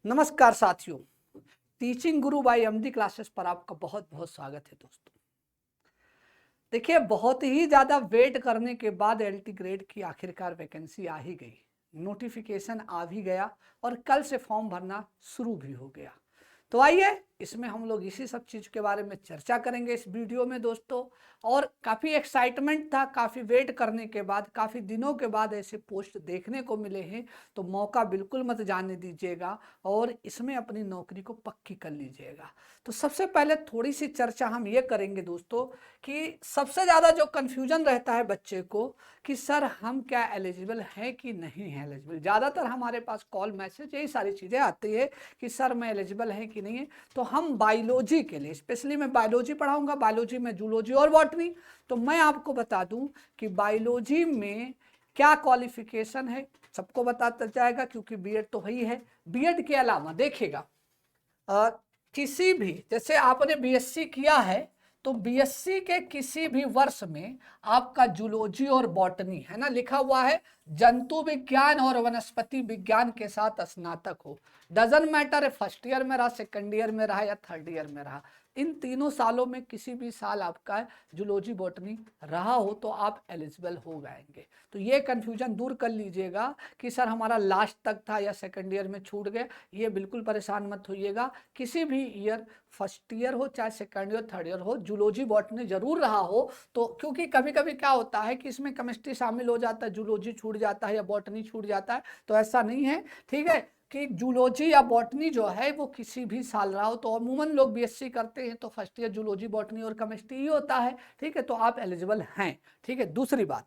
नमस्कार साथियों, टीचिंग गुरु bye MD classes पर आपका बहुत बहुत स्वागत है दोस्तों। देखिए, बहुत ही ज़्यादा वेट करने के बाद एलटी ग्रेड की आखिरकार वैकेंसी आ ही गई, नोटिफिकेशन आ भी गया और कल से फॉर्म भरना शुरू भी हो गया। तो आइए इसमें हम लोग इसी सब चीज़ के बारे में चर्चा करेंगे इस वीडियो में दोस्तों। और काफ़ी एक्साइटमेंट था, काफ़ी वेट करने के बाद, काफ़ी दिनों के बाद ऐसे पोस्ट देखने को मिले हैं, तो मौका बिल्कुल मत जाने दीजिएगा और इसमें अपनी नौकरी को पक्की कर लीजिएगा। तो सबसे पहले थोड़ी सी चर्चा हम ये करेंगे दोस्तों कि सबसे ज़्यादा जो कन्फ्यूजन रहता है बच्चे को कि सर हम क्या एलिजिबल हैं कि नहीं है एलिजिबल। ज़्यादातर हमारे पास कॉल मैसेज यही सारी चीज़ें आती है कि सर मैं एलिजिबल है कि नहीं है। तो हम बायोलॉजी के लिए, स्पेशली मैं बायोलॉजी पढ़ाऊंगा, बायोलॉजी में जूलॉजी और बॉटनी, तो मैं आपको बता दूं कि बायोलॉजी में क्या क्वालिफिकेशन है सबको बताता जाएगा, क्योंकि बीएड तो ही है। बीएड के अलावा देखिएगा, किसी भी, जैसे आपने बीएससी किया है तो बीएससी के किसी भी वर्ष में आपका जूलॉजी और बॉटनी है ना लिखा हुआ है, जंतु विज्ञान और वनस्पति विज्ञान के साथ स्नातक हो। डजन मैटर है फर्स्ट ईयर में रहा, सेकंड ईयर में रहा या थर्ड ईयर में रहा, इन तीनों सालों में किसी भी साल आपका जूलॉजी बॉटनी रहा हो तो आप एलिजिबल हो जाएंगे। तो ये कन्फ्यूजन दूर कर लीजिएगा कि सर हमारा लास्ट तक था या सेकंड ईयर में छूट गए, ये बिल्कुल परेशान मत होइएगा। किसी भी ईयर, फर्स्ट ईयर हो चाहे सेकंड ईयर थर्ड ईयर हो, जूलॉजी बॉटनी जरूर रहा हो। तो क्योंकि कभी कभी क्या होता है कि इसमें केमिस्ट्री शामिल हो जाता है, जूलॉजी छूट जाता है या बॉटनी छूट जाता है, तो ऐसा नहीं है। ठीक है कि जूलॉजी या बॉटनी जो है वो किसी भी साल रहा हो, तो अमूमन लोग बीएससी करते हैं तो फर्स्ट ईयर जूलॉजी बॉटनी और केमिस्ट्री ही होता है। ठीक है, तो आप एलिजिबल हैं। ठीक है, दूसरी बात,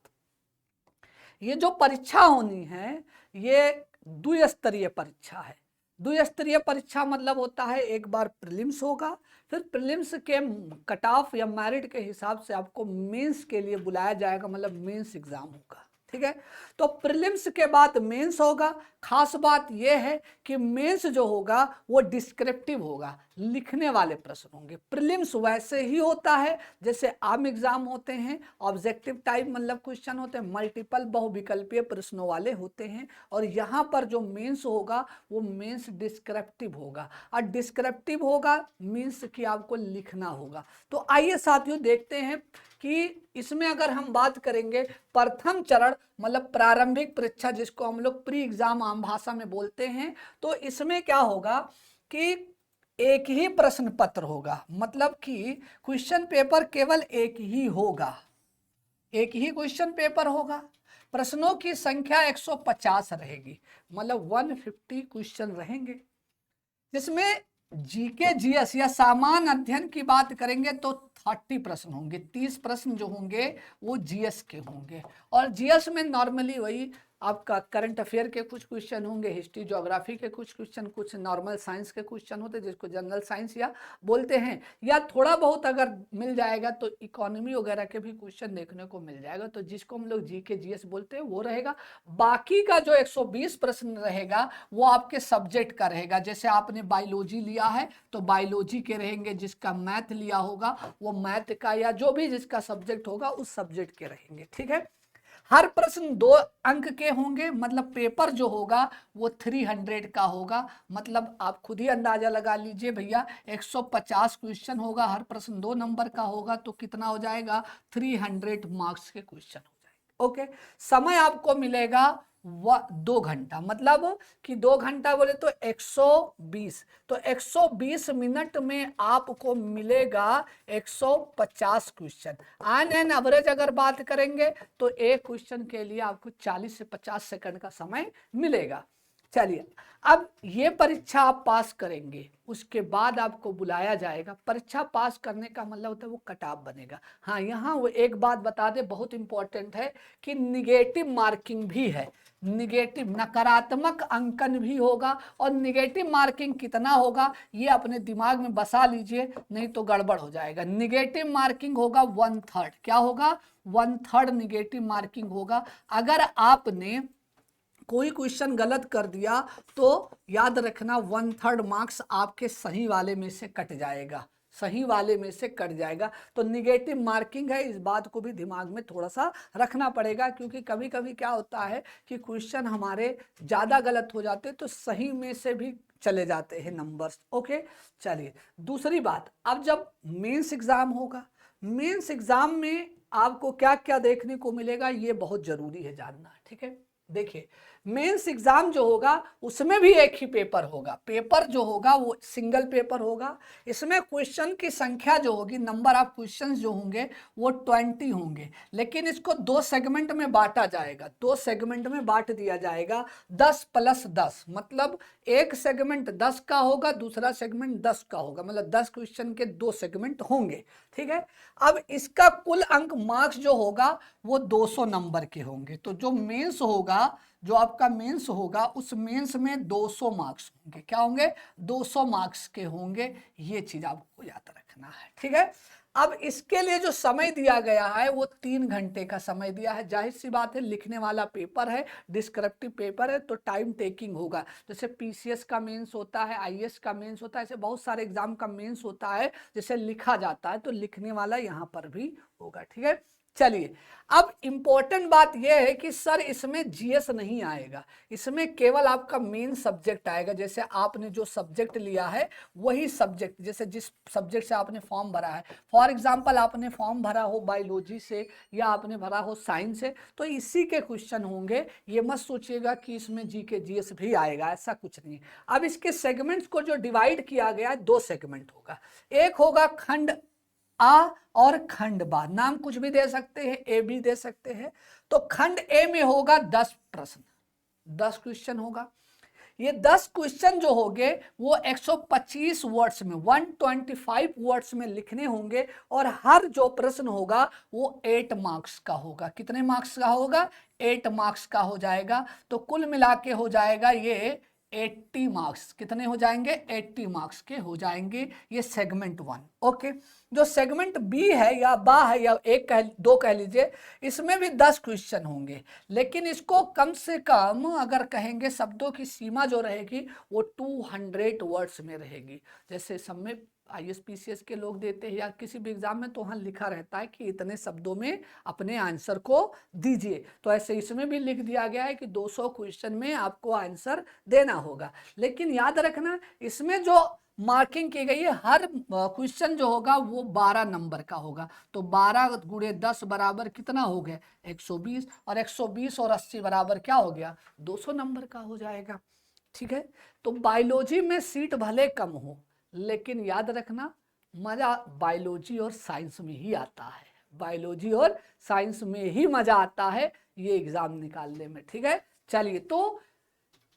ये जो परीक्षा होनी है ये द्विस्तरीय परीक्षा है। द्विस्तरीय परीक्षा मतलब होता है एक बार प्रीलिम्स होगा, फिर प्रीलिम्स के कट ऑफ या मेरिट के हिसाब से आपको मेंस के लिए बुलाया जाएगा, मतलब मेंस एग्जाम होगा। ठीक है, तो प्रीलिम्स के बाद मेंस होगा। खास बात यह है कि मेंस जो होगा वो डिस्क्रिप्टिव होगा, लिखने वाले प्रश्न होंगे। प्रीलिम्स वैसे ही होता है जैसे आम एग्जाम होते हैं, ऑब्जेक्टिव टाइप मतलब क्वेश्चन होते हैं, मल्टीपल बहुविकल्पीय प्रश्नों वाले होते हैं। और यहाँ पर जो मेंस होगा वो मेंस डिस्क्रिप्टिव होगा, और डिस्क्रिप्टिव होगा मीन्स कि आपको लिखना होगा। तो आइए साथियों देखते हैं कि इसमें अगर हम बात करेंगे प्रथम चरण मतलब प्रारंभिक परीक्षा, जिसको हम लोग प्री एग्जाम आम भाषा में बोलते हैं, तो इसमें क्या होगा कि एक ही प्रश्न पत्र होगा, मतलब कि क्वेश्चन पेपर केवल एक ही होगा, एक ही क्वेश्चन पेपर होगा। प्रश्नों की संख्या 150 रहेगी, मतलब 150 क्वेश्चन रहेंगे, जिसमें जीके जीएस या सामान्य अध्ययन की बात करेंगे तो 30 प्रश्न होंगे। 30 प्रश्न जो होंगे वो जीएस के होंगे, और जीएस में नॉर्मली वही आपका करंट अफेयर के कुछ क्वेश्चन होंगे, हिस्ट्री ज्योग्राफी के कुछ क्वेश्चन, कुछ नॉर्मल साइंस के क्वेश्चन होते हैं जिसको जनरल साइंस या बोलते हैं, या थोड़ा बहुत अगर मिल जाएगा तो इकोनॉमी वगैरह के भी क्वेश्चन देखने को मिल जाएगा, तो जिसको हम लोग जीके जीएस बोलते हैं वो रहेगा। बाकी का जो 120 प्रश्न रहेगा वो आपके सब्जेक्ट का रहेगा। जैसे आपने बायोलॉजी लिया है तो बायोलॉजी के रहेंगे, जिसका मैथ लिया होगा वो मैथ का, या जो भी जिसका सब्जेक्ट होगा उस सब्जेक्ट के रहेंगे। ठीक है, हर प्रश्न 2 अंक के होंगे, मतलब पेपर जो होगा वो 300 का होगा। मतलब आप खुद ही अंदाजा लगा लीजिए भैया, 150 क्वेश्चन होगा, हर प्रश्न 2 नंबर का होगा, तो कितना हो जाएगा, 300 मार्क्स के क्वेश्चन हो जाएंगे। ओके, समय आपको मिलेगा 2 घंटा, मतलब कि 2 घंटा बोले तो 120, तो 120 मिनट में आपको मिलेगा 150 क्वेश्चन। ऑन एन एवरेज अगर बात करेंगे तो एक क्वेश्चन के लिए आपको 40 से 50 सेकंड का समय मिलेगा। चलिए, अब ये परीक्षा आप पास करेंगे, उसके बाद आपको बुलाया जाएगा। परीक्षा पास करने का मतलब होता है वो कट ऑफ बनेगा। हाँ, यहाँ वो एक बात बता दे, बहुत इंपॉर्टेंट है कि निगेटिव मार्किंग भी है, निगेटिव नकारात्मक अंकन भी होगा। और निगेटिव मार्किंग कितना होगा ये अपने दिमाग में बसा लीजिए, नहीं तो गड़बड़ हो जाएगा। निगेटिव मार्किंग होगा 1/3, क्या होगा, 1/3 निगेटिव मार्किंग होगा। अगर आपने कोई क्वेश्चन गलत कर दिया तो याद रखना 1/3 मार्क्स आपके सही वाले में से कट जाएगा, सही वाले में से कट जाएगा। तो निगेटिव मार्किंग है, इस बात को भी दिमाग में थोड़ा सा रखना पड़ेगा, क्योंकि कभी कभी क्या होता है कि क्वेश्चन हमारे ज़्यादा गलत हो जाते हैं तो सही में से भी चले जाते हैं नंबर्स। ओके, चलिए दूसरी बात, अब जब मेंस एग्जाम होगा, मेंस एग्जाम में आपको क्या क्या देखने को मिलेगा ये बहुत जरूरी है जानना। ठीक है, देखिए मेंस एग्जाम जो होगा उसमें भी एक ही पेपर होगा, पेपर जो होगा वो सिंगल पेपर होगा। इसमें क्वेश्चन की संख्या जो होगी, नंबर ऑफ क्वेश्चंस जो होंगे वो 20 होंगे, लेकिन इसको 2 सेगमेंट में बांटा जाएगा, 2 सेगमेंट में बांट दिया जाएगा, 10 + 10, मतलब एक सेगमेंट 10 का होगा, दूसरा सेगमेंट 10 का होगा, मतलब 10 क्वेश्चन के 2 सेगमेंट होंगे। ठीक है, अब इसका कुल अंक मार्क्स जो होगा वो 200 नंबर के होंगे। तो जो मेंस होगा, जो आपका मेंस होगा, उस मेंस में 200 मार्क्स होंगे। क्या होंगे? 200 मार्क्स के होंगे। ये चीज आपको याद रखना है। ठीक है, अब इसके लिए जो समय दिया गया है वो 3 घंटे का समय दिया है। जाहिर सी बात है, लिखने वाला पेपर है, डिस्क्रिप्टिव पेपर है, तो टाइम टेकिंग होगा। जैसे पीसीएस का मेंस होता है, आईएएस का मेंस होता है, ऐसे बहुत सारे एग्जाम का मेंस होता है जिसे लिखा जाता है, तो लिखने वाला यहाँ पर भी होगा। ठीक है, चलिए अब इंपॉर्टेंट बात यह है कि सर इसमें जीएस नहीं आएगा, इसमें केवल आपका मेन सब्जेक्ट आएगा। जैसे आपने जो सब्जेक्ट लिया है वही सब्जेक्ट, जैसे जिस सब्जेक्ट से आपने फॉर्म भरा है, फॉर एग्जांपल आपने फॉर्म भरा हो बायोलॉजी से या आपने भरा हो साइंस से, तो इसी के क्वेश्चन होंगे। ये मत सोचिएगा कि इसमें जीके जीएस भी आएगा, ऐसा कुछ नहीं। अब इसके सेगमेंट्स को जो डिवाइड किया गया है, 2 सेगमेंट होगा, एक होगा खंड आ और खंड बा, नाम कुछ भी दे सकते हैं, ए भी दे सकते हैं। तो खंड ए में होगा 10 प्रश्न, 10 क्वेश्चन होगा। ये 10 क्वेश्चन जो होंगे वो 125 वर्ड्स में, 125 वर्ड्स में लिखने होंगे, और हर जो प्रश्न होगा वो 8 मार्क्स का होगा। कितने मार्क्स का होगा? 8 मार्क्स का हो जाएगा। तो कुल मिला के हो जाएगा ये 80 मार्क्स। कितने हो जाएंगे? 80 मार्क्स के हो जाएंगे। ये सेगमेंट 1। ओके, जो सेगमेंट बी है या बा है या एक कह दो कह लीजिए, इसमें भी 10 क्वेश्चन होंगे, लेकिन इसको कम से कम अगर कहेंगे शब्दों की सीमा जो रहेगी वो 200 वर्ड्स में रहेगी। जैसे सब में आईएएस पीसीएस के लोग देते हैं या किसी भी एग्जाम में, तो वहाँ लिखा रहता है कि इतने शब्दों में अपने आंसर को दीजिए, तो ऐसे इसमें भी लिख दिया गया है कि 200 क्वेश्चन में आपको आंसर देना होगा। लेकिन याद रखना, इसमें जो मार्किंग की गई है, हर क्वेश्चन जो होगा वो 12 नंबर का होगा। तो 12 × 10 बराबर कितना हो गया? 120, और 120 और 80 बराबर क्या हो गया? 200 नंबर का हो जाएगा। ठीक है, तो बायोलॉजी में सीट भले कम हो, लेकिन याद रखना मजा बायोलॉजी और साइंस में ही आता है, बायोलॉजी और साइंस में ही मजा आता है ये एग्जाम निकालने में। ठीक है, चलिए तो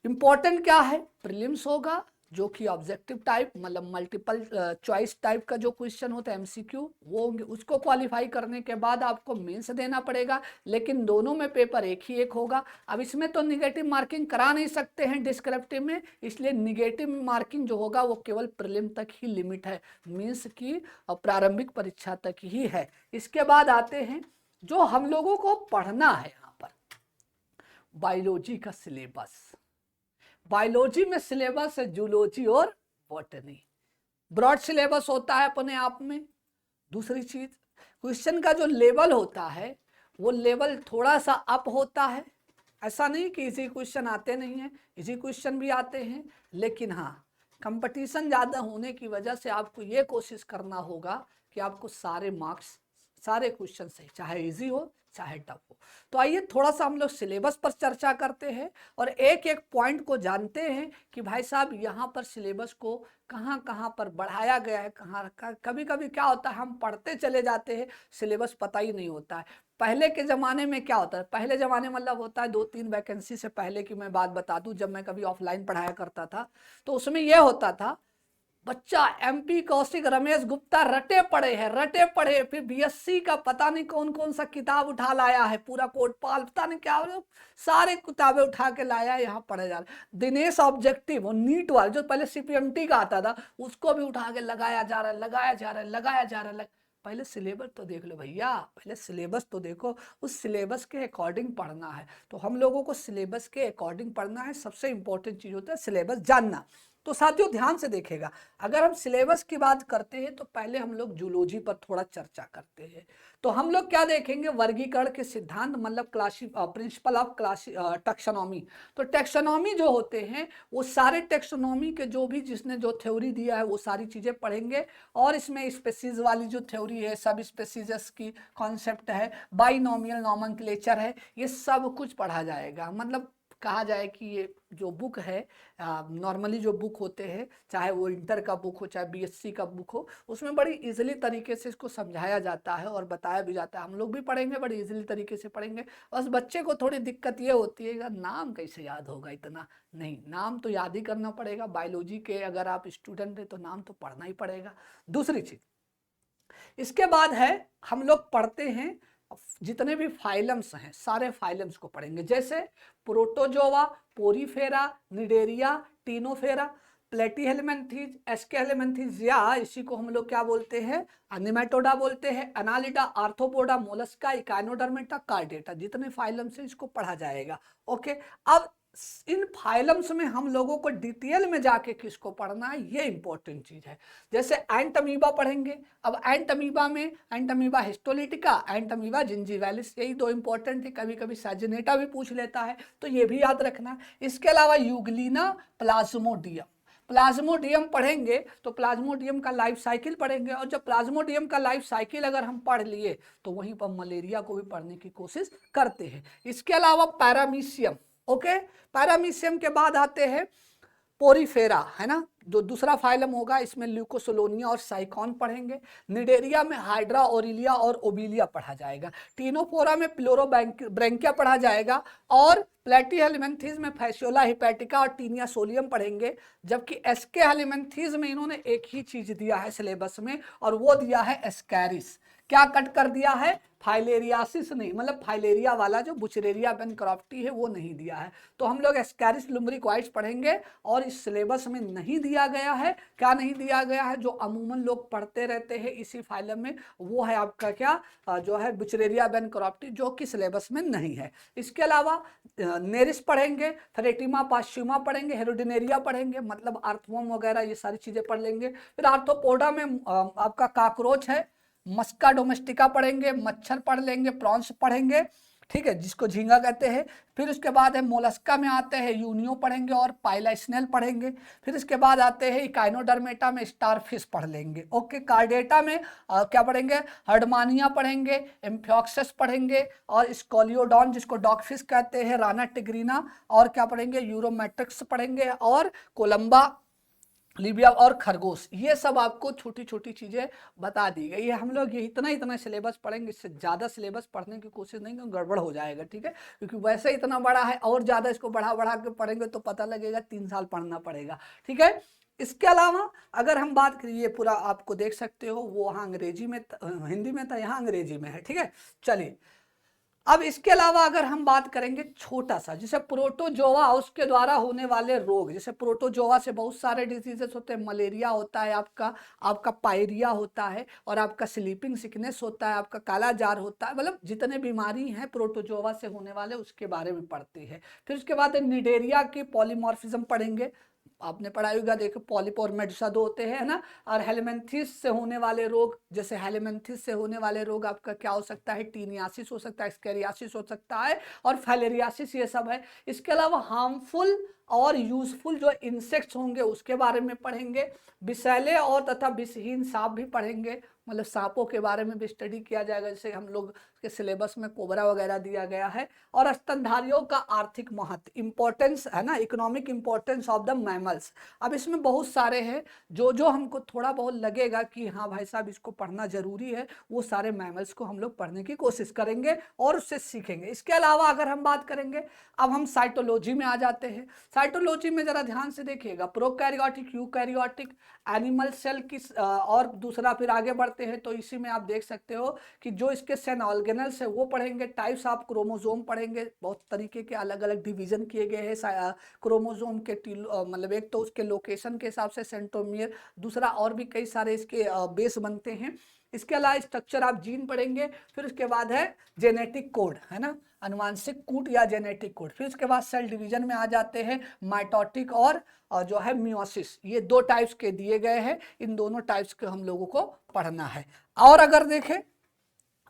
इंपॉर्टेंट क्या है? प्रीलिम्स होगा, जो कि ऑब्जेक्टिव टाइप, मतलब मल्टीपल चॉइस टाइप का जो क्वेश्चन होता है एमसीक्यू, वो होंगे। उसको क्वालिफाई करने के बाद आपको मेंस देना पड़ेगा, लेकिन दोनों में पेपर एक ही एक होगा। अब इसमें तो निगेटिव मार्किंग करा नहीं सकते हैं डिस्क्रिप्टिव में, इसलिए निगेटिव मार्किंग जो होगा वो केवल प्रीलिम तक ही लिमिट है, मेंस की और प्रारंभिक परीक्षा तक ही है। इसके बाद आते हैं जो हम लोगों को पढ़ना है यहाँ पर, बायोलॉजी का सिलेबस। बायोलॉजी में सिलेबस है जूलॉजी और बॉटनी, ब्रॉड सिलेबस होता है अपने आप में। दूसरी चीज, क्वेश्चन का जो लेवल होता है वो लेवल थोड़ा सा अप होता है। ऐसा नहीं कि इजी क्वेश्चन आते नहीं हैं, इजी क्वेश्चन भी आते हैं, लेकिन हाँ कंपटीशन ज़्यादा होने की वजह से आपको ये कोशिश करना होगा कि आपको सारे मार्क्स, सारे क्वेश्चन सही, चाहे इजी हो चाहे टफ हो। तो आइए थोड़ा सा हम लोग सिलेबस पर चर्चा करते हैं और एक एक पॉइंट को जानते हैं कि भाई साहब यहाँ पर सिलेबस को कहाँ कहाँ पर बढ़ाया गया है, कहाँ कभी कभी क्या होता है हम पढ़ते चले जाते हैं, सिलेबस पता ही नहीं होता है। पहले के ज़माने में क्या होता है, पहले ज़माने मतलब होता है 2-3 वैकेंसी से पहले की मैं बात बता दूं, जब मैं कभी ऑफलाइन पढ़ाया करता था तो उसमें यह होता था, बच्चा एमपी कौशिक रमेश गुप्ता रटे पड़े हैं, रटे पड़े, फिर बीएससी का पता नहीं कौन कौन सा किताब उठा लाया है, पूरा कोटपाल पता नहीं क्या, सारे किताबें उठा के लाया है, यहाँ पढ़े जा रहे। दिनेश ऑब्जेक्टिव और नीट वाला जो पहले सीपीएमटी का आता था उसको भी उठा के लगाया जा रहा है, लगाया जा रहा है, लगाया जा रहा है। पहले सिलेबस तो देख लो भैया, पहले सिलेबस तो देखो, उस सिलेबस के अकॉर्डिंग पढ़ना है। तो हम लोगों को सिलेबस के अकॉर्डिंग पढ़ना है, सबसे इंपॉर्टेंट चीज होता है सिलेबस जानना। तो साथियों ध्यान से देखिएगा, अगर हम सिलेबस की बात करते हैं तो पहले हम लोग जूलॉजी पर थोड़ा चर्चा करते हैं। तो हम लोग क्या देखेंगे, वर्गीकरण के सिद्धांत, मतलब प्रिंसिपल ऑफ टैक्सोनॉमी। तो टैक्सोनॉमी जो होते हैं वो सारे टैक्सोनॉमी के जो भी जिसने जो थ्योरी दिया है वो सारी चीजें पढ़ेंगे। और इसमें स्पेसीज वाली जो थ्योरी है, सब स्पेसीज की कॉन्सेप्ट है, बाइनोमियल नॉमेनक्लेचर है, ये सब कुछ पढ़ा जाएगा। मतलब कहा जाए कि ये जो बुक है, नॉर्मली जो बुक होते हैं, चाहे वो इंटर का बुक हो चाहे बीएससी का बुक हो, उसमें बड़ी इजीली तरीके से इसको समझाया जाता है और बताया भी जाता है। हम लोग भी पढ़ेंगे, बड़ी इजीली तरीके से पढ़ेंगे। बस बच्चे को थोड़ी दिक्कत ये होती है कि नाम कैसे याद होगा इतना, नहीं, नाम तो याद ही करना पड़ेगा। बायोलॉजी के अगर आप स्टूडेंट हैं तो नाम तो पढ़ना ही पड़ेगा। दूसरी चीज इसके बाद है, हम लोग पढ़ते हैं जितने भी फाइलम्स हैं सारे फाइलम्स को पढ़ेंगे, जैसे प्रोटोजोआ, पोरीफेरा, निडेरिया, टीनोफेरा, प्लेटीहेलमिन्थीज, एस्केहेलमिन्थीज, या इसी को हम लोग क्या बोलते हैं, नेमाटोडा बोलते हैं, Annelida, arthropoda, Mollusca, Echinodermata, chordata, जितने फाइलम्स हैं इसको पढ़ा जाएगा। ओके, अब इन फाइलम्स में हम लोगों को डिटेल में जाके किसको पढ़ना है, ये इंपॉर्टेंट चीज है। जैसे एंटमीबा पढ़ेंगे। अब एंटमीबा में एंटमीबा हिस्टोलिटिका, एंटमीबा जिंजीवैलिस, यही दो इंपॉर्टेंट है। कभी कभी साजिनेटा भी पूछ लेता है, तो ये भी याद रखना। इसके अलावा यूग्लिना, प्लाज्मोडियम, प्लाज्मोडियम पढ़ेंगे तो प्लाज्मोडियम का लाइफ साइकिल पढ़ेंगे। और जब प्लाज्मोडियम का लाइफ साइकिल अगर हम पढ़ लिए तो वहीं पर मलेरिया को भी पढ़ने की कोशिश करते हैं। इसके अलावा पैरामीशियम, ओके, पैरामीशियम के बाद आते हैं पोरीफेरा, है ना, जो दूसरा फाइलम होगा, इसमें ल्यूकोसोलोनिया और साइकॉन पढ़ेंगे। निडेरिया में हाइड्रा, ओरिलिया और ओबिलिया पढ़ा जाएगा। टीनोफोरा में प्लोरोब्रैंकिया पढ़ा जाएगा। और प्लेटीहेलमिन्थीज में फैसियोला हिपैटिका और टीनिया सोलियम पढ़ेंगे। जबकि एस्केहेलमिन्थीज में इन्होंने एक ही चीज दिया है सिलेबस में, और वो दिया है एस्कैरिस। क्या कट कर दिया है, फाइलेरियासिस नहीं, मतलब फाइलेरिया वाला जो बुचरेरिया बेनक्रॉफ्टी है वो नहीं दिया है। तो हम लोग एस्कैरिस लुम्ब्रिकॉइड्स पढ़ेंगे, और इस सिलेबस में नहीं दिया गया है। क्या नहीं दिया गया है, जो अमूमन लोग पढ़ते रहते हैं इसी फाइलम में, वो है आपका क्या, जो है बुचरेरिया बेनक्रॉफ्टी, जो कि सिलेबस में नहीं है। इसके अलावा नेरिस पढ़ेंगे, फेरेटिमा पास्च्यूमा पढ़ेंगे, हेरोडिनेरिया पढ़ेंगे, मतलब अर्थवर्म वगैरह ये सारी चीजें पढ़ लेंगे। फिर आर्थ्रोपोडा में आपका काकरोच है, मस्का डोमेस्टिका पढ़ेंगे, मच्छर पढ़ लेंगे, प्रॉन्स पढ़ेंगे, ठीक है, जिसको झींगा कहते हैं। फिर उसके बाद है मोलस्का में आते हैं यूनियो पढ़ेंगे और पाइला स्नेल पढ़ेंगे। फिर इसके बाद आते हैं इकाइनोडर्मेटा में स्टारफिश पढ़ लेंगे। ओके, कार्डेटा में क्या पढ़ेंगे, हर्डमानिया पढ़ेंगे, एम्फियोक्सस पढ़ेंगे, और स्कोलियोडॉन जिसको डॉगफिश कहते हैं, राना टिग्रीना, और क्या पढ़ेंगे, यूरोमेट्रिक्स पढ़ेंगे, और कोलंबा, लीबिया और खरगोश। ये सब आपको छोटी छोटी चीजें बता दी गई है। हम लोग ये इतना सिलेबस पढ़ेंगे, इससे ज्यादा सिलेबस पढ़ने की कोशिश नहीं करेंगे, गड़बड़ हो जाएगा, ठीक है, क्योंकि वैसे इतना बड़ा है, और ज्यादा इसको बढ़ा बढ़ा के पढ़ेंगे तो पता लगेगा 3 साल पढ़ना पड़ेगा, ठीक है। इसके अलावा अगर हम बात करिए, ये पूरा आपको देख सकते हो, वो वहाँ अंग्रेजी में हिंदी में था, यहाँ अंग्रेजी में है, ठीक है। चलिए, अब इसके अलावा अगर हम बात करेंगे छोटा सा, जैसे प्रोटोजोआ, उसके द्वारा होने वाले रोग, जैसे प्रोटोजोआ से बहुत सारे डिजीजेस होते हैं, मलेरिया होता है, आपका पायरिया होता है, और आपका स्लीपिंग सिकनेस होता है, आपका काला जार होता है, मतलब जितने बीमारी हैं प्रोटोजोआ से होने वाले उसके बारे में पढ़ते हैं। फिर उसके बाद निडेरिया के पॉलीमॉर्फिज्म पढ़ेंगे, आपने पढ़ा होगा, देखो पॉलिप और मेडुसा दो होते हैं ना। और हेलमिन्थीस से होने वाले रोग, जैसे हेलमिन्थीस से होने वाले रोग आपका क्या हो सकता है, टीनियासिस हो सकता है, स्केरियासिस हो सकता है, और फाइलेरियासिस, ये सब है। इसके अलावा हार्मफुल और यूजफुल जो इंसेक्ट्स होंगे उसके बारे में पढ़ेंगे। विषैले और तथा विषहीन सांप भी पढ़ेंगे, मतलब सांपों के बारे में भी स्टडी किया जाएगा, जैसे हम लोग के सिलेबस में कोबरा वगैरह दिया गया है। और स्तनधारियों का आर्थिक महत्व, इंपॉर्टेंस है ना, economic importance of the mammals. अब इसमें बहुत सारे हैं, जो जो हमको थोड़ा बहुत लगेगा कि हाँ भाई साहब इसको पढ़ना जरूरी है, वो सारे मैमल्स को हम लोग पढ़ने की कोशिश करेंगे और उससे सीखेंगे। इसके अलावा अगर हम बात करेंगे, अब हम साइटोलॉजी में आ जाते हैं। साइटोलॉजी में जरा ध्यान से देखिएगा, प्रोकैरियोटिक, यूकैरियोटिक, एनिमल सेल की, और दूसरा फिर आगे बढ़ते हैं तो इसी में आप देख सकते हो कि जो इसके सेल ऑर्गेनल्स है वो पढ़ेंगे। टाइप्स ऑफ क्रोमोसोम पढ़ेंगे, बहुत तरीके के अलग अलग डिवीजन किए गए हैं क्रोमोसोम के, मतलब एक तो उसके लोकेशन के हिसाब से सेंट्रोमियर, दूसरा और भी कई सारे इसके बेस बनते हैं। इसके अलावा स्ट्रक्चर आप जीन पढ़ेंगे, फिर उसके बाद है जेनेटिक कोड, है ना, अनुवांशिक कूट या जेनेटिक कोड। फिर उसके बाद सेल डिवीजन में आ जाते हैं माइटोटिक और जो है मियोसिस। ये 2 टाइप्स के दिए गए हैं, इन दोनों टाइप्स के हम लोगों को पढ़ना है। और अगर देखें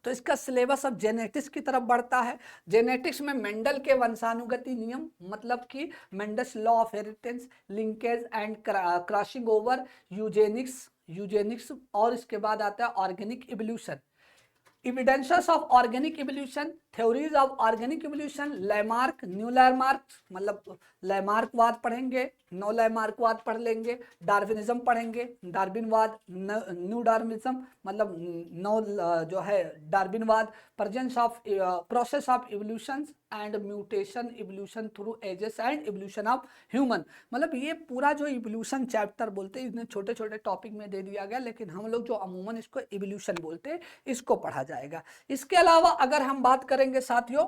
तो इसका सिलेबस अब जेनेटिक्स की तरफ बढ़ता है। जेनेटिक्स में मेंडल के वंशानुगति नियम, मतलब कि Mendel's law of heritance, linkage and crossing over, eugenics और इसके बाद आता है organic evolution, evidences of organic evolution, theories of organic evolution, Lamarck, neo Lamarck, मतलब लैमार्कवाद पढ़ेंगे, नो लैमार्कवाद पढ़ लेंगे, डार्विनिज्म पढ़ेंगे, डार्विनवाद, न्यू डार्विनिज्म मतलब नो जो है डार्विनवाद, process of evolution and mutation, evolution through ages and evolution of human. मतलब ये पूरा जो इवोल्यूशन चैप्टर बोलते हैं, इतने छोटे छोटे टॉपिक में दे दिया गया, लेकिन हम लोग जो अमूमन इसको इवोल्यूशन बोलते हैं, इसको पढ़ा जाएगा। इसके अलावा अगर हम बात करेंगे साथियों,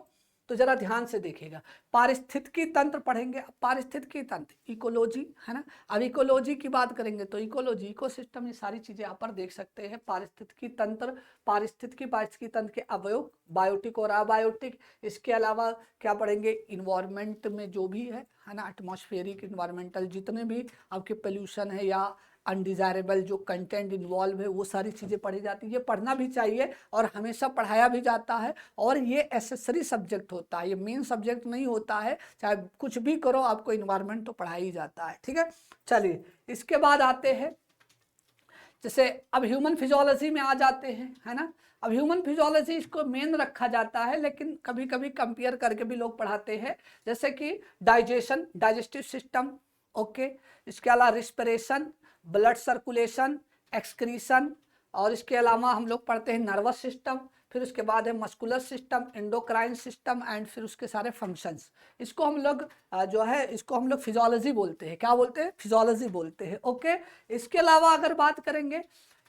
तो जरा ध्यान से देखिएगा, पारिस्थितिकी तंत्र पढ़ेंगे। पारिस्थितिकी तंत्र इकोलॉजी, है ना। अब इकोलॉजी की बात करेंगे तो इकोलॉजी, इकोसिस्टम, ये सारी चीजें आप पर देख सकते हैं। पारिस्थितिकी तंत्र, पारिस्थितिकी तंत्र के अवयव, बायोटिक और अबायोटिक। इसके अलावा क्या पढ़ेंगे, इन्वायरमेंट में जो भी है ना, एटमॉस्फेरिक, इन्वायरमेंटल, जितने भी आपके पोल्यूशन है या अनडिजायरेबल जो कंटेंट इन्वॉल्व है, वो सारी चीज़ें पढ़ी जाती है। ये पढ़ना भी चाहिए और हमेशा पढ़ाया भी जाता है, और ये एसेसरी सब्जेक्ट होता है, ये मेन सब्जेक्ट नहीं होता है। चाहे कुछ भी करो, आपको इन्वायरमेंट तो पढ़ाया ही जाता है, ठीक है। चलिए इसके बाद आते हैं, जैसे अब ह्यूमन फिजियोलॉजी में आ जाते हैं, है ना। अब ह्यूमन फिजियोलॉजी इसको मेन रखा जाता है, लेकिन कभी कभी कंपेयर करके भी लोग पढ़ाते हैं, जैसे कि डाइजेशन, डाइजेस्टिव सिस्टम, ओके। इसके अलावा रिस्पिरेशन, ब्लड सर्कुलेशन, एक्सक्रीशन, और इसके अलावा हम लोग पढ़ते हैं नर्वस सिस्टम, फिर उसके बाद है muscular system, endocrine system, and फिर उसके सारे फंक्शंस। इसको हम लोग जो है इसको हम लोग फिजियोलॉजी बोलते हैं। क्या बोलते हैं? फिजियोलॉजी बोलते हैं, ओके। इसके अलावा अगर बात करेंगे,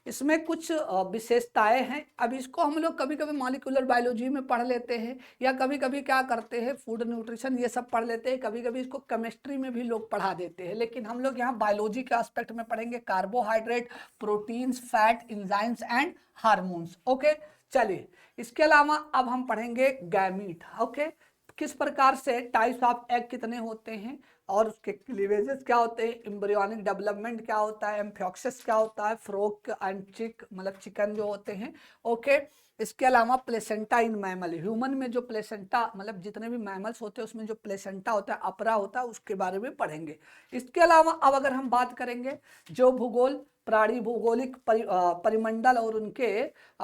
इसमें कुछ विशेषताएं हैं। अब इसको हम लोग कभी कभी मॉलिक्यूलर बायोलॉजी में पढ़ लेते हैं, या कभी कभी क्या करते हैं, फूड न्यूट्रिशन ये सब पढ़ लेते हैं। कभी कभी इसको केमिस्ट्री में भी लोग पढ़ा देते हैं, लेकिन हम लोग यहाँ बायोलॉजी के एस्पेक्ट में पढ़ेंगे। Carbohydrate, proteins, fat, enzymes and hormones, okay. चलिए इसके अलावा अब हम पढ़ेंगे गैमीट, ओके। किस प्रकार से टाइप्स ऑफ एग कितने होते हैं, और उसके क्लीवेजेस क्या होते हैं, एम्ब्रियोनिक डेवलपमेंट क्या होता है, एम्फियोक्सिस क्या होता है, फ्रोक एंड चिक मतलब चिकन जो होते हैं, ओके। इसके अलावा प्लेसेंटा इन मैमल, ह्यूमन में जो प्लेसेंटा मतलब जितने भी मैमल्स होते हैं उसमें जो प्लेसेंटा होता है, अपरा होता है, उसके बारे में पढ़ेंगे। इसके अलावा अब अगर हम बात करेंगे जो भूगोल, प्राणी भौगोलिक परिमंडल और उनके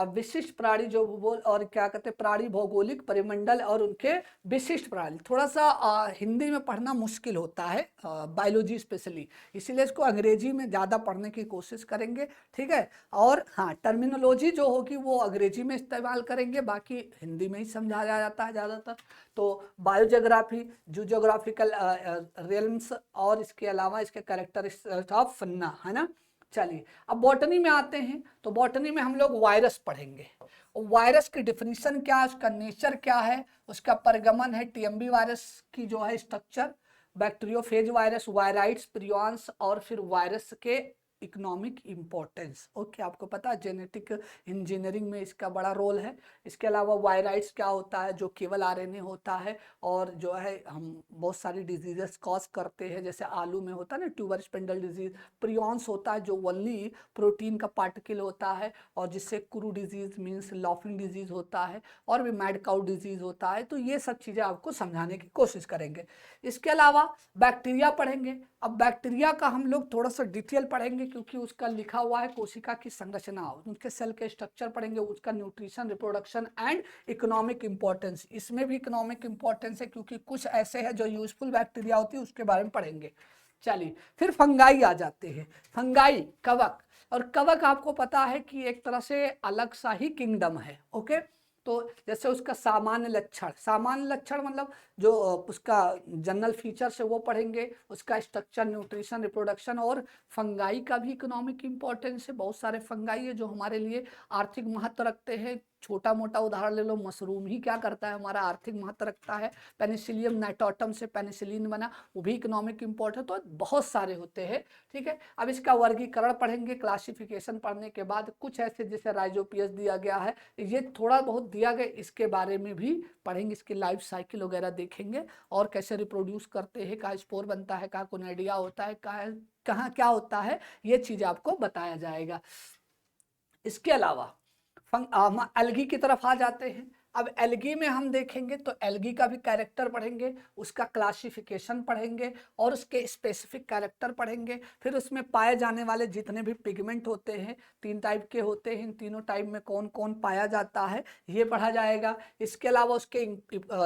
विशिष्ट प्राणी जो भूगोल, और क्या कहते हैं, प्राणी भौगोलिक परिमंडल और उनके विशिष्ट प्राणी। थोड़ा सा हिंदी में पढ़ना मुश्किल होता है, बायोलॉजी स्पेशली, इसीलिए इसको अंग्रेजी में ज़्यादा पढ़ने की कोशिश करेंगे, ठीक है। और हाँ, टर्मिनोलॉजी जो होगी वो अंग्रेजी में इस्तेमाल करेंगे, बाकी हिंदी में ही समझाया जाता है ज़्यादातर। तो बायोजोग्राफी, जूजोग्राफिकल रियल्म्स, और इसके अलावा इसके कैरेक्टरिस्टिक्स ऑफ फन्ना, है ना। चलिए अब बॉटनी में आते हैं, तो बॉटनी में हम लोग वायरस पढ़ेंगे। वायरस की डिफिनीशन क्या है, उसका नेचर क्या है, उसका परगमन है, टीएमबी वायरस की जो है structure, bacteriophage virus, viroids, prions, और फिर वायरस के इकोनॉमिक इम्पोर्टेंस, ओके। आपको पता है जेनेटिक इंजीनियरिंग में इसका बड़ा रोल है। इसके अलावा वायराइड्स क्या होता है, जो केवल आरएनए होता है, और जो है हम बहुत सारी डिजीजेस कॉज करते हैं, जैसे आलू में होता है ना ट्यूबर स्पेंडल डिजीज। प्रियॉन्स होता है जो ओनली प्रोटीन का पार्टिकल होता है, और जिससे crew disease means laughing disease होता है, और भी मैड काउ डिजीज होता है। तो ये सब चीज़ें आपको समझाने की कोशिश करेंगे। इसके अलावा बैक्टीरिया पढ़ेंगे। अब बैक्टीरिया का हम लोग थोड़ा सा डिटेल पढ़ेंगे, क्योंकि उसका लिखा हुआ है कोशिका की संरचना, उनके सेल के स्ट्रक्चर पढ़ेंगे, उसका nutrition, reproduction and economic importance. इसमें भी इकोनॉमिक इंपॉर्टेंस है, क्योंकि कुछ ऐसे हैं जो यूजफुल बैक्टीरिया होती है, उसके बारे में पढ़ेंगे। चलिए फिर फंगाई आ जाते हैं। फंगाई, कवक, और कवक आपको पता है कि एक तरह से अलग सा ही किंगडम है, ओके। तो जैसे उसका सामान्य लक्षण मतलब जो उसका जनरल फीचर्स है वो पढ़ेंगे, उसका स्ट्रक्चर, न्यूट्रिशन, रिप्रोडक्शन, और फंगाई का भी इकोनॉमिक इंपॉर्टेंस है। बहुत सारे फंगाई है जो हमारे लिए आर्थिक महत्व रखते हैं, छोटा मोटा उदाहरण ले लो, मशरूम ही क्या करता है, हमारा आर्थिक महत्व रखता है। पेनिसिलियम नाइटोटम से पेनिसिलिन बना, वो भी इकोनॉमिक इंपॉर्ट है। तो बहुत सारे होते हैं, ठीक है। अब इसका वर्गीकरण पढ़ेंगे, क्लासिफिकेशन पढ़ने के बाद कुछ ऐसे जैसे राइजोपियस दिया गया है, ये थोड़ा बहुत दिया गया, इसके बारे में भी पढ़ेंगे, इसके लाइफ साइकिल वगैरह देखेंगे और कैसे रिप्रोड्यूस करते हैं, कहाँ स्पोर बनता है, कहाँ कोनेडिया होता है, कहाँ क्या होता है, ये चीज आपको बताया जाएगा। इसके अलावा हम एल्गी की तरफ आ जाते हैं। अब एल्गी में हम देखेंगे तो एल्गी का भी कैरेक्टर पढ़ेंगे, उसका क्लासिफिकेशन पढ़ेंगे और उसके स्पेसिफिक कैरेक्टर पढ़ेंगे। फिर उसमें पाए जाने वाले जितने भी पिगमेंट होते हैं, 3 टाइप के होते हैं, इन तीनों टाइप में कौन कौन पाया जाता है, ये पढ़ा जाएगा। इसके अलावा उसके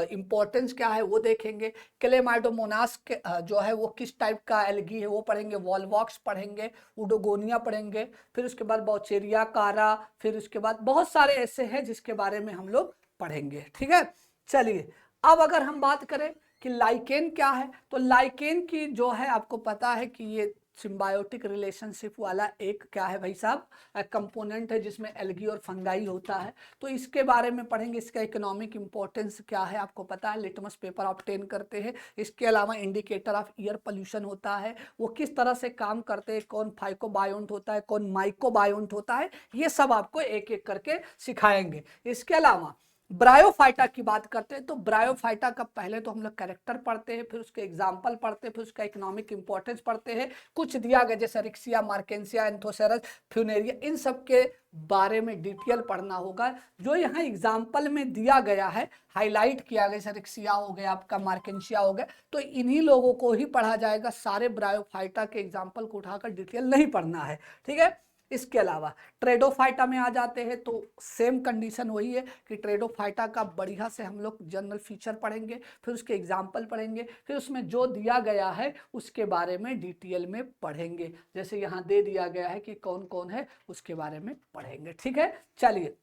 इम्पोर्टेंस क्या है वो देखेंगे। क्लेमाइडोमोनास जो है वो किस टाइप का एल्गी है वो पढ़ेंगे। वॉलवॉक्स पढ़ेंगे, उडोगोनिया पढ़ेंगे, फिर उसके बाद बौचेरिया कारा, फिर उसके बाद बहुत सारे ऐसे हैं जिसके बारे में हम लोग पढ़ेंगे, ठीक है। चलिए, अब अगर हम बात करें कि लाइकेन क्या है, तो लाइकेन की जो है आपको पता है कि ये सिम्बायोटिक रिलेशनशिप वाला एक क्या है भाई साहब, कंपोनेंट है जिसमें एल्गी और फंगाई होता है। तो इसके बारे में पढ़ेंगे, इसका इकोनॉमिक इंपॉर्टेंस क्या है आपको पता है, लिटमस पेपर ऑब्टेन करते हैं। इसके अलावा इंडिकेटर ऑफ एयर पोल्यूशन होता है, वो किस तरह से काम करते हैं, कौन फाइकोबायोंट होता है, कौन माइकोबायोंट होता है, ये सब आपको एक एक करके सिखाएंगे। इसके अलावा ब्रायोफाइटा की बात करते हैं तो ब्रायोफाइटा का पहले तो हम लोग कैरेक्टर पढ़ते हैं, फिर उसके एग्जाम्पल पढ़ते हैं, फिर उसका इकोनॉमिक इंपॉर्टेंस पढ़ते हैं। कुछ दिया गया जैसे रिक्सिया, मार्केंसिया, एंथोसेरस, फ्यूनेरिया, इन सब के बारे में डिटेल पढ़ना होगा। जो यहाँ एग्जाम्पल में दिया गया है, हाईलाइट किया गया, जैसे रिक्सिया हो गया, आपका मार्केंसिया हो गया, तो इन्हीं लोगों को ही पढ़ा जाएगा। सारे ब्रायोफाइटा के एग्जाम्पल को उठाकर डिटेल नहीं पढ़ना है, ठीक है। इसके अलावा ट्रेडोफाइटा में आ जाते हैं तो सेम कंडीशन वही है कि ट्रेडोफाइटा का बढ़िया से हम लोग जनरल फीचर पढ़ेंगे, फिर उसके एग्जाम्पल पढ़ेंगे, फिर उसमें जो दिया गया है उसके बारे में डिटेल में पढ़ेंगे। जैसे यहाँ दे दिया गया है कि कौन कौन है, उसके बारे में पढ़ेंगे, ठीक है। चलिए,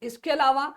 इसके अलावा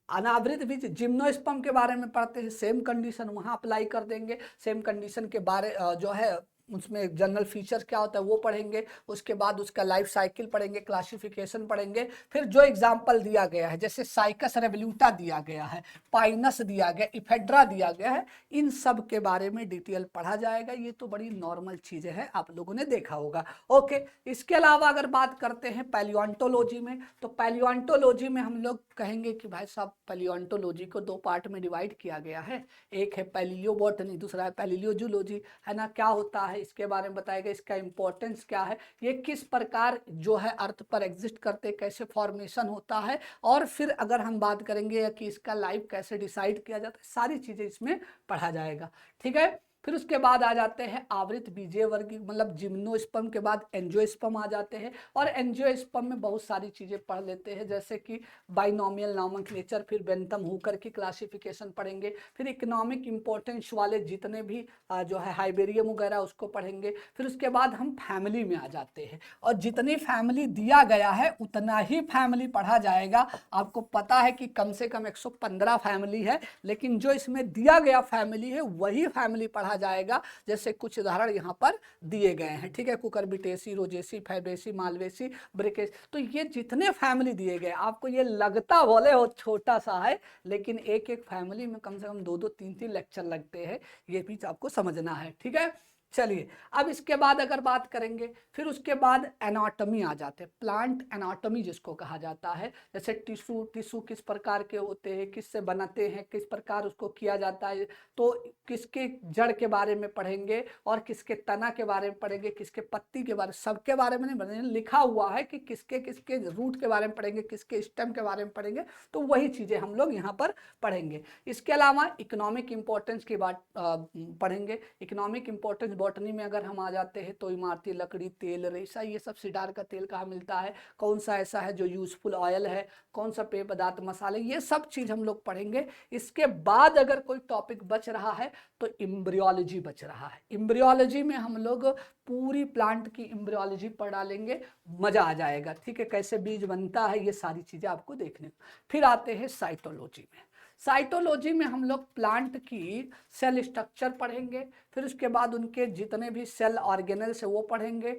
अनावृत बीज जिम्नोस्पर्म के बारे में पढ़ते हैं, सेम कंडीशन वहाँ अप्लाई कर देंगे। सेम कंडीशन के बारे जो है उसमें जनरल फीचर्स क्या होता है वो पढ़ेंगे। उसके बाद उसका लाइफ साइकिल पढ़ेंगे, क्लासिफिकेशन पढ़ेंगे। फिर जो एग्जाम्पल दिया गया है, जैसे साइकस रेवल्यूटा दिया गया है, पाइनस दिया गया, इफेड्रा दिया गया है, इन सब के बारे में डिटेल पढ़ा जाएगा। ये तो बड़ी नॉर्मल चीजें हैं, आप लोगों ने देखा होगा, ओके। इसके अलावा अगर बात करते हैं पैलियोंटोलॉजी में, तो पैलियोंटोलॉजी में हम लोग कहेंगे कि भाई साहब पैलियोंटोलॉजी को 2 पार्ट में डिवाइड किया गया है। एक है पैलियोबॉटनी, दूसरा है पैलियोजूलॉजी, है ना। क्या होता है इसके बारे में बताएगा, इसका इंपॉर्टेंस क्या है, ये किस प्रकार जो है अर्थ पर एग्जिस्ट करते, कैसे फॉर्मेशन होता है, और फिर अगर हम बात करेंगे कि इसका लाइफ कैसे डिसाइड किया जाता है, सारी चीजें इसमें पढ़ा जाएगा, ठीक है। फिर उसके बाद आ जाते हैं आवृत बीजीय वर्ग, मतलब जिम्नोस्पर्म के बाद एंजियोस्पर्म आ जाते हैं। और एंजियोस्पर्म में बहुत सारी चीजें पढ़ लेते हैं, जैसे कि बाइनोमियल नॉमेनक्लेचर, फिर बेंथम हुकर की क्लासिफिकेशन पढ़ेंगे, फिर इकोनॉमिक इंपॉर्टेंस वाले जितने भी जो है हाइबेरियम वगैरह उसको पढ़ेंगे। फिर उसके बाद हम फैमिली में आ जाते हैं, और जितनी फैमिली दिया गया है उतना ही फैमिली पढ़ा जाएगा। आपको पता है कि कम से कम 115 फैमिली है, लेकिन जो इसमें दिया गया फैमिली है वही फैमिली पढ़ा जाएगा। जैसे कुछ उदाहरण यहाँ पर दिए गए हैं, ठीक है, कुकरबिटेसी, रोजेसी, फैबेसी, मालवेसी, ब्रिकेस। तो ये जितने फैमिली दिए गए, आपको ये लगता बोले हो छोटा सा है, लेकिन एक एक फैमिली में कम से कम 2-2, 3-3 लेक्चर लगते हैं, ये भी आपको समझना है, ठीक है। चलिए, अब इसके बाद अगर बात करेंगे, फिर उसके बाद एनाटॉमी आ जाते हैं, प्लांट एनाटॉमी जिसको कहा जाता है। जैसे टिश्यू किस प्रकार के होते हैं, किससे बनाते हैं, किस प्रकार उसको किया जाता है, तो किसके जड़ के बारे में पढ़ेंगे, और किसके तना के बारे में पढ़ेंगे, किसके पत्ती के बारे में, सबके बारे में नहीं पढ़ेंगे, लिखा हुआ है कि किसके किसके रूट के बारे में पढ़ेंगे, किसके स्टेम के बारे में पढ़ेंगे, तो वही चीजें हम लोग यहाँ पर पढ़ेंगे। इसके अलावा इकोनॉमिक इंपॉर्टेंस की बात पढ़ेंगे। इकोनॉमिक इंपॉर्टेंस बॉटनी में अगर हम आ जाते हैं तो इमारती लकड़ी, तेल, रेशा, ये सब सिडार का तेल कहाँ मिलता है, कौन सा ऐसा है जो यूजफुल ऑयल है, कौन सा पेय पदार्थ, मसाले, ये सब चीज हम लोग पढ़ेंगे। इसके बाद अगर कोई टॉपिक बच रहा है तो एम्ब्रियोलॉजी बच रहा है। एम्ब्रियोलॉजी में हम लोग पूरी प्लांट की एम्ब्रियोलॉजी पढ़ा लेंगे, मजा आ जाएगा, ठीक है, कैसे बीज बनता है, ये सारी चीजें आपको देखने। फिर आते हैं साइटोलॉजी में। साइटोलॉजी में हम लोग प्लांट की सेल स्ट्रक्चर पढ़ेंगे, फिर उसके बाद उनके जितने भी सेल ऑर्गेनल्स है वो पढ़ेंगे,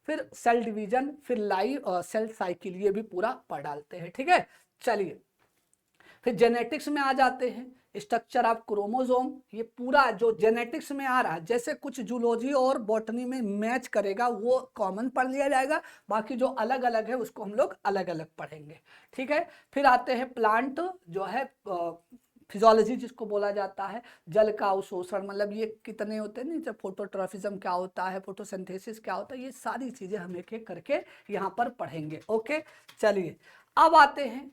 फिर सेल डिवीजन, फिर लाइफ सेल साइकिल, ये भी पूरा पढ़ डालते हैं, ठीक है। चलिए फिर जेनेटिक्स में आ जाते हैं। स्ट्रक्चर ऑफ क्रोमोसोम, ये पूरा जो जेनेटिक्स में आ रहा है, जैसे कुछ जूलॉजी और बॉटनी में मैच करेगा वो कॉमन पढ़ लिया जाएगा, बाकी जो अलग अलग है उसको हम लोग अलग अलग पढ़ेंगे, ठीक है। फिर आते हैं प्लांट, जो है फिजियोलॉजी जिसको बोला जाता है, जल का अवशोषण, मतलब ये कितने होते हैं नहीं, जब फोटोट्रॉफिज्म क्या होता है, फोटोसिंथेसिस क्या होता है, ये सारी चीजें हम एक एक करके यहाँ पर पढ़ेंगे। ओके, चलिए अब आते हैं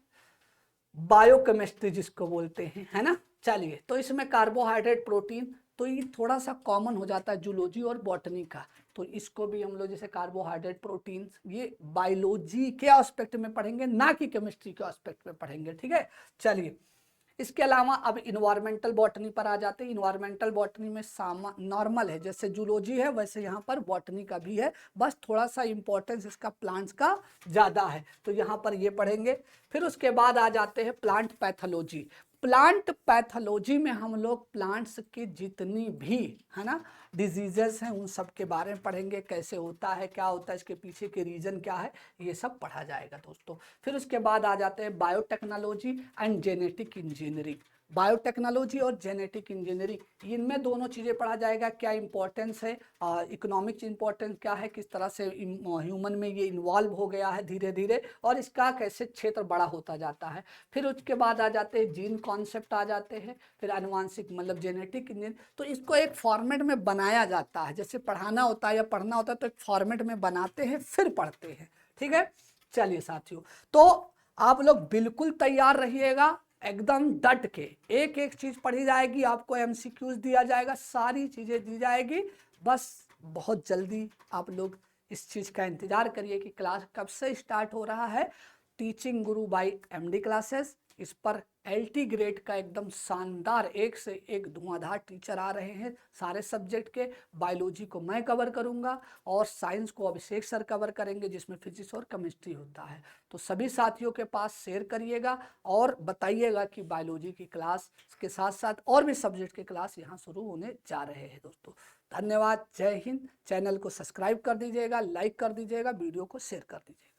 बायोकेमिस्ट्री जिसको बोलते हैं, है ना। चलिए, तो इसमें कार्बोहाइड्रेट, प्रोटीन, तो ये थोड़ा सा कॉमन हो जाता है जूलॉजी और बॉटनी का, तो इसको भी हम लोग जैसे कार्बोहाइड्रेट, प्रोटीन, ये बायोलॉजी के एस्पेक्ट में पढ़ेंगे, ना कि केमिस्ट्री के एस्पेक्ट में पढ़ेंगे, ठीक है। चलिए, इसके अलावा अब इन्वायरमेंटल बॉटनी पर आ जाते हैं। इन्वायरमेंटल बॉटनी में नॉर्मल है, जैसे जूलॉजी है वैसे यहाँ पर बॉटनी का भी है, बस थोड़ा सा इंपॉर्टेंस इसका प्लांट्स का ज़्यादा है, तो यहाँ पर ये पढ़ेंगे। फिर उसके बाद आ जाते हैं प्लांट पैथोलॉजी। प्लांट पैथोलॉजी में हम लोग प्लांट्स की जितनी भी, है ना, डिजीजेस हैं उन सब के बारे में पढ़ेंगे, कैसे होता है, क्या होता है, इसके पीछे के रीजन क्या है, ये सब पढ़ा जाएगा दोस्तों। फिर उसके बाद आ जाते हैं biotechnology and genetic engineering. Biotechnology और जेनेटिक इंजीनियरिंग, इनमें दोनों चीज़ें पढ़ा जाएगा, क्या इंपॉर्टेंस है, इकोनॉमिक्स इंपॉर्टेंस क्या है, किस तरह से ह्यूमन में ये इन्वॉल्व हो गया है धीरे धीरे, और इसका कैसे क्षेत्र बड़ा होता जाता है। फिर उसके बाद आ जाते हैं जीन कॉन्सेप्ट आ जाते हैं, फिर आनुवांशिक मतलब जेनेटिक इंजीनियर, तो इसको एक फॉर्मेट में बनाया जाता है, जैसे पढ़ाना होता है या पढ़ना होता है तो एक फॉर्मेट में बनाते हैं फिर पढ़ते हैं, ठीक है। चलिए साथियों, तो आप लोग बिल्कुल तैयार रहिएगा, एकदम डट के, एक एक चीज पढ़ी जाएगी, आपको एमसीक्यूज दिया जाएगा, सारी चीजें दी जाएगी, बस बहुत जल्दी आप लोग इस चीज का इंतजार करिए कि क्लास कब से स्टार्ट हो रहा है। टीचिंग गुरु बाय एमडी क्लासेस, इस पर एलटी ग्रेड का एकदम शानदार एक से एक धुआंधार टीचर आ रहे हैं सारे सब्जेक्ट के। बायोलॉजी को मैं कवर करूंगा और साइंस को अभिषेक सर कवर करेंगे, जिसमें फिजिक्स और केमिस्ट्री होता है। तो सभी साथियों के पास शेयर करिएगा और बताइएगा कि बायोलॉजी की क्लास के साथ साथ और भी सब्जेक्ट के क्लास यहाँ शुरू होने जा रहे हैं दोस्तों। धन्यवाद, जय हिंद। चैनल को सब्सक्राइब कर दीजिएगा, लाइक कर दीजिएगा, वीडियो को शेयर कर दीजिएगा।